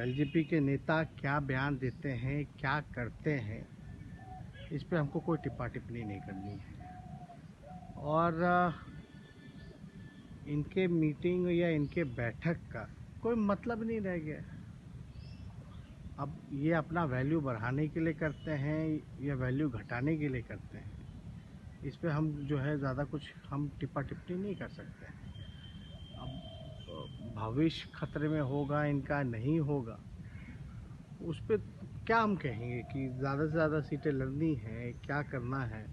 LJP के नेता क्या बयान देते हैं, क्या करते हैं, इस पे हमको कोई टिप्पा टिप्पणी नहीं करनी है। और इनके मीटिंग या इनके बैठक का कोई मतलब नहीं रह गया। अब ये अपना वैल्यू बढ़ाने के लिए करते हैं या वैल्यू घटाने के लिए करते हैं, इस पे हम जो है ज़्यादा कुछ हम टिप्पा टिप्पणी नहीं कर सकते हैं। अब भविष्य खतरे में होगा इनका, नहीं होगा, उस पर क्या हम कहेंगे कि ज़्यादा से ज़्यादा सीटें लड़नी है, क्या करना है,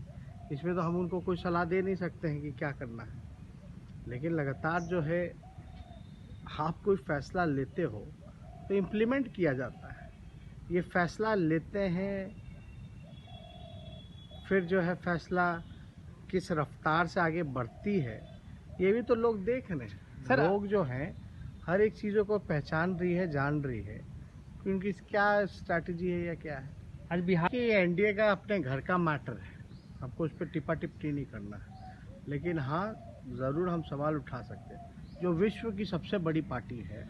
इसमें तो हम उनको कोई सलाह दे नहीं सकते हैं कि क्या करना है। लेकिन लगातार जो है आप कोई फैसला लेते हो तो इम्प्लीमेंट किया जाता है। ये फैसला लेते हैं, फिर जो है फैसला किस रफ्तार से आगे बढ़ती है ये भी तो लोग देख रहे हैं। लोग जो हैं हर एक चीज़ों को पहचान रही है, जान रही है कि उनकी क्या स्ट्रैटेजी है या क्या है। आज बिहार की एनडीए का अपने घर का मैटर है, हमको उस पर टिप्पा टिप्पणी नहीं करना है। लेकिन हाँ, ज़रूर हम सवाल उठा सकते हैं। जो विश्व की सबसे बड़ी पार्टी है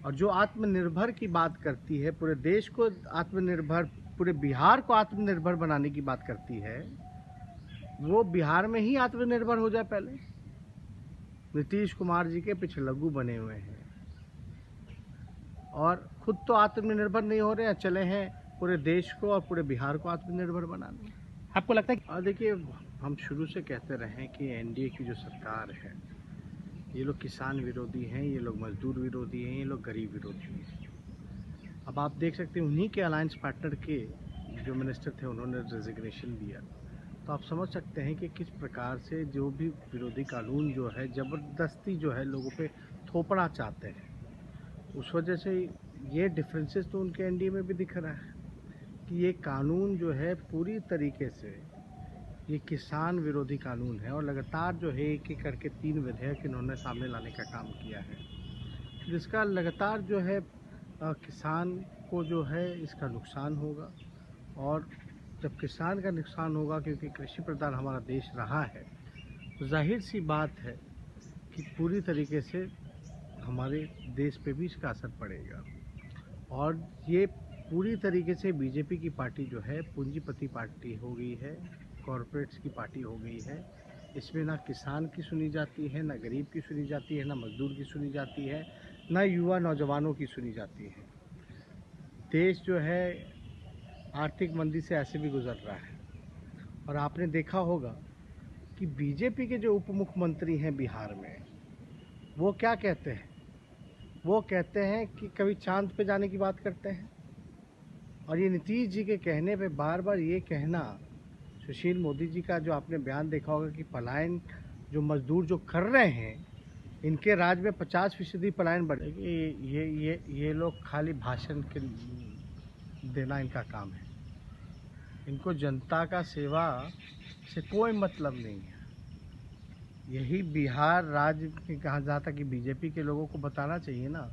और जो आत्मनिर्भर की बात करती है, पूरे देश को आत्मनिर्भर, पूरे बिहार को आत्मनिर्भर बनाने की बात करती है, वो बिहार में ही आत्मनिर्भर हो जाए। पहले नीतीश कुमार जी के पिछलग्गू बने हुए हैं और खुद तो आत्मनिर्भर नहीं हो रहे हैं, चले हैं पूरे देश को और पूरे बिहार को आत्मनिर्भर बनाने। आपको लगता है कि और देखिए, हम शुरू से कहते रहे हैं कि एनडीए की जो सरकार है, ये लोग किसान विरोधी हैं, ये लोग मजदूर विरोधी हैं, ये लोग गरीब विरोधी हैं। अब आप देख सकते हैं उन्हीं के अलायंस पार्टनर के जो मिनिस्टर थे उन्होंने रेजिग्नेशन दिया, तो आप समझ सकते हैं कि किस प्रकार से जो भी विरोधी कानून जो है ज़बरदस्ती जो है लोगों पे थोपना चाहते हैं। उस वजह से ये डिफरेंसेस तो उनके एनडीए में भी दिख रहा है कि ये कानून जो है पूरी तरीके से ये किसान विरोधी कानून है और लगातार जो है एक एक करके 3 विधेयक इन्होंने सामने लाने का काम किया है, जिसका लगातार जो है किसान को जो है इसका नुकसान होगा। और जब किसान का नुकसान होगा, क्योंकि कृषि प्रधान हमारा देश रहा है, तो जाहिर सी बात है कि पूरी तरीके से हमारे देश पे भी इसका असर पड़ेगा। और ये पूरी तरीके से बीजेपी की पार्टी जो है पूंजीपति पार्टी हो गई है, कॉरपोरेट्स की पार्टी हो गई है। इसमें ना किसान की सुनी जाती है, ना गरीब की सुनी जाती है, ना मजदूर की सुनी जाती है, ना युवा नौजवानों की सुनी जाती है। देश जो है आर्थिक मंदी से ऐसे भी गुजर रहा है। और आपने देखा होगा कि बीजेपी के जो उप मुख्यमंत्री हैं बिहार में, वो क्या कहते हैं? वो कहते हैं कि कभी चांद पे जाने की बात करते हैं। और ये नीतीश जी के कहने पे बार बार ये कहना, सुशील मोदी जी का जो आपने बयान देखा होगा कि पलायन जो मजदूर जो कर रहे हैं, इनके राज में 50% पलायन बढ़ेगी। ये लोग खाली भाषण के देना इनका काम है। इनको जनता का सेवा से कोई मतलब नहीं है। यही बिहार राज्य के कहा जाता कि बीजेपी के लोगों को बताना चाहिए ना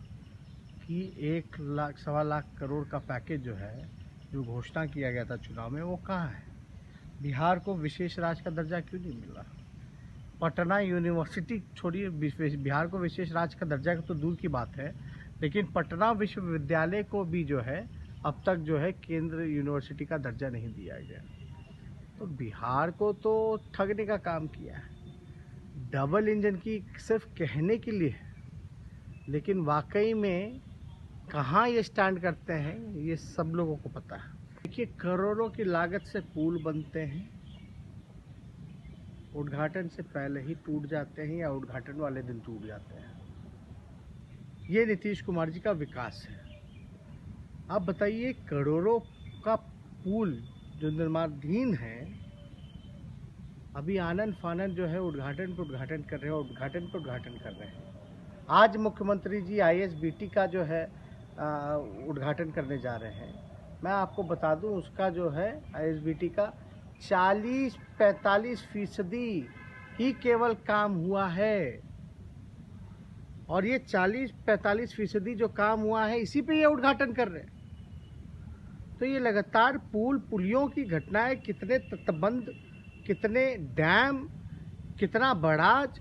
कि 1 लाख सवा लाख करोड़ का पैकेज जो है, जो घोषणा किया गया था चुनाव में, वो कहाँ है? बिहार को विशेष राज्य का दर्जा क्यों नहीं मिला? पटना यूनिवर्सिटी छोड़िए, बिहार को विशेष राज्य का दर्जा तो दूर की बात है, लेकिन पटना विश्वविद्यालय को भी जो है अब तक जो है केंद्र यूनिवर्सिटी का दर्जा नहीं दिया गया। तो बिहार को तो ठगने का काम किया है। डबल इंजन की सिर्फ कहने के लिए है, लेकिन वाकई में कहाँ ये स्टैंड करते हैं ये सब लोगों को पता है। देखिए, करोड़ों की लागत से पुल बनते हैं, उद्घाटन से पहले ही टूट जाते हैं या उद्घाटन वाले दिन टूट जाते हैं। ये नीतीश कुमार जी का विकास है। आप बताइए, करोड़ों का पुल जो निर्माणाधीन है, अभी आनंद फानंद जो है उद्घाटन पर उद्घाटन कर रहे हैं, उद्घाटन पर उद्घाटन कर रहे हैं। आज मुख्यमंत्री जी आईएसबीटी का जो है उद्घाटन करने जा रहे हैं। मैं आपको बता दूं, उसका जो है आईएसबीटी का 40-45% ही केवल काम हुआ है। और ये 40-45% जो काम हुआ है, इसी पे ये उद्घाटन कर रहे हैं। तो ये लगातार पुलियों की घटनाएं, कितने तटबंध, कितने डैम, कितना बराज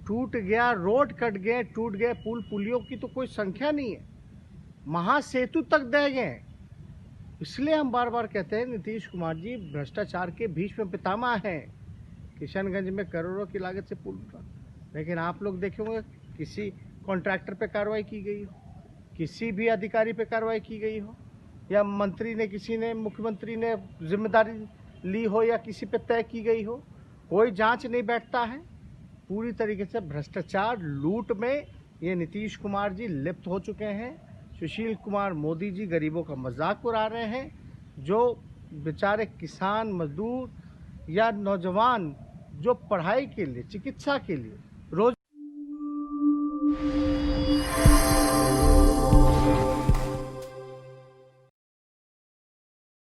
टूट गया, रोड कट गए, टूट गए, पुलियों की तो कोई संख्या नहीं है। महासेतु तक देंगे। इसलिए हम बार बार कहते हैं नीतीश कुमार जी भ्रष्टाचार के भीष्म पितामह हैं। किशनगंज में करोड़ों की लागत से पुल का, लेकिन आप लोग देखे होंगे किसी कॉन्ट्रैक्टर पे कार्रवाई की गई हो, किसी भी अधिकारी पे कार्रवाई की गई हो, या मंत्री ने किसी ने मुख्यमंत्री ने जिम्मेदारी ली हो या किसी पे तय की गई हो, कोई जांच नहीं बैठता है। पूरी तरीके से भ्रष्टाचार लूट में ये नीतीश कुमार जी लिप्त हो चुके हैं। सुशील कुमार मोदी जी गरीबों का मजाक उड़ा रहे हैं। जो बेचारे किसान मजदूर या नौजवान जो पढ़ाई के लिए, चिकित्सा के लिए रोज